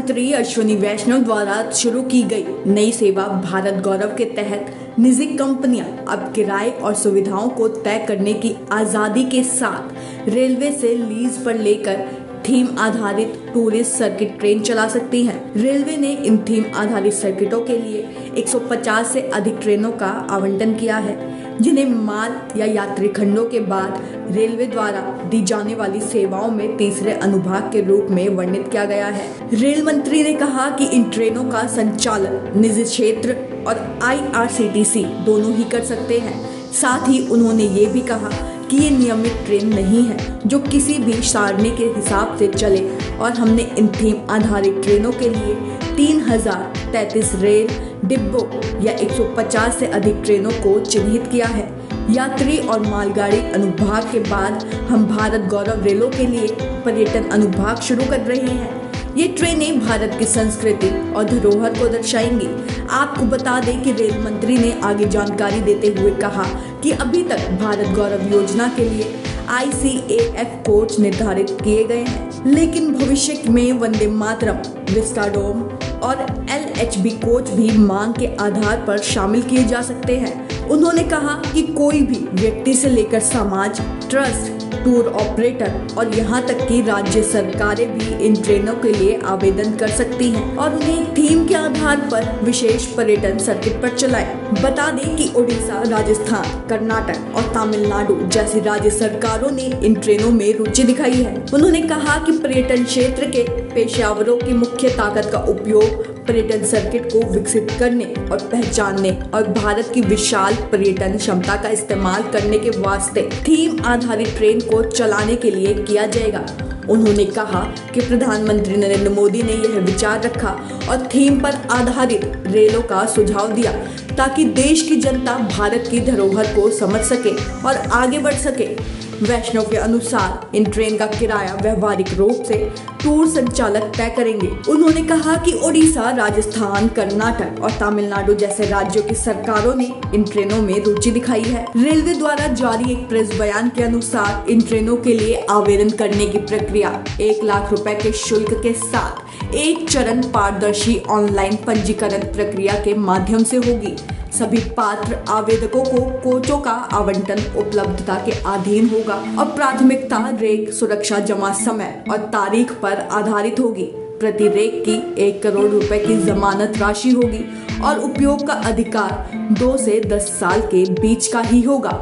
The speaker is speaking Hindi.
मंत्री अश्विनी वैष्णव द्वारा शुरू की गई नई सेवा भारत गौरव के तहत निजी कंपनियां अब किराए और सुविधाओं को तय करने की आजादी के साथ रेलवे से लीज पर लेकर थीम आधारित टूरिस्ट सर्किट ट्रेन चला सकती हैं। रेलवे ने इन थीम आधारित सर्किटों के लिए 150 से अधिक ट्रेनों का आवंटन किया है, जिन्हें माल या यात्री खंडों के बाद रेलवे द्वारा दी जाने वाली सेवाओं में तीसरे अनुभाग के रूप में वर्णित किया गया है। रेल मंत्री ने कहा कि इन ट्रेनों का संचालन निजी क्षेत्र और IRCTC दोनों ही कर सकते हैं। साथ ही उन्होंने ये भी कहा कि ये नियमित ट्रेन नहीं है जो किसी भी सारणी के हिसाब से चले, और हमने इन थीम आधारित ट्रेनों के लिए 3033 रेल डिब्बों या 150 से अधिक ट्रेनों को चिन्हित किया है। यात्री और मालगाड़ी अनुभाग के बाद हम भारत गौरव रेलों के लिए पर्यटन अनुभाग शुरू कर रहे हैं। ये ट्रेनें भारत की संस्कृति और धरोहर को दर्शाएंगी। आपको बता दें कि रेल मंत्री ने आगे जानकारी देते हुए कहा कि अभी तक भारत गौरव योजना के लिए ICAF कोच निर्धारित किए गए हैं, लेकिन भविष्य में वंदे मातरम, विस्टाडोम और LHB कोच भी मांग के आधार पर शामिल किए जा सकते हैं। उन्होंने कहा कि कोई भी व्यक्ति से लेकर समाज, ट्रस्ट, टूर ऑपरेटर और यहाँ तक कि राज्य सरकारें भी इन ट्रेनों के लिए आवेदन कर सकती हैं और उन्हें थीम के आधार पर विशेष पर्यटन सर्किट पर चलाएं। बता दें कि ओडिशा, राजस्थान, कर्नाटक और तमिलनाडु जैसी राज्य सरकारों ने इन ट्रेनों में रुचि दिखाई है। उन्होंने कहा कि पर्यटन क्षेत्र के पेशेवरों की मुख्य ताकत का उपयोग पर्यटन सर्किट को विकसित करने और पहचानने और भारत की विशाल पर्यटन क्षमता का इस्तेमाल करने के वास्ते थीम आधारित ट्रेन को चलाने के लिए किया जाएगा। उन्होंने कहा कि प्रधानमंत्री नरेंद्र मोदी ने यह विचार रखा और थीम पर आधारित रेलों का सुझाव दिया ताकि देश की जनता भारत की धरोहर को समझ सके और आगे बढ़ सके। वैष्णव के अनुसार इन ट्रेन का किराया व्यवहारिक रूप से टूर संचालक तय करेंगे। उन्होंने कहा कि ओडिशा, राजस्थान, कर्नाटक और तमिलनाडु जैसे राज्यों की सरकारों ने इन ट्रेनों में रुचि दिखाई है। रेलवे द्वारा जारी एक प्रेस बयान के अनुसार इन ट्रेनों के लिए आवेदन करने की प्रक्रिया 1 लाख रुपए के शुल्क के साथ एक चरण पारदर्शी ऑनलाइन पंजीकरण प्रक्रिया के माध्यम से होगी। सभी पात्र आवेदकों को कोचों का आवंटन उपलब्धता के अधीन होगा और प्राथमिकता रेक सुरक्षा जमा समय और तारीख पर आधारित होगी। प्रति रेक की 1 करोड़ रुपए की जमानत राशि होगी और उपयोग का अधिकार 2 से 10 साल के बीच का ही होगा।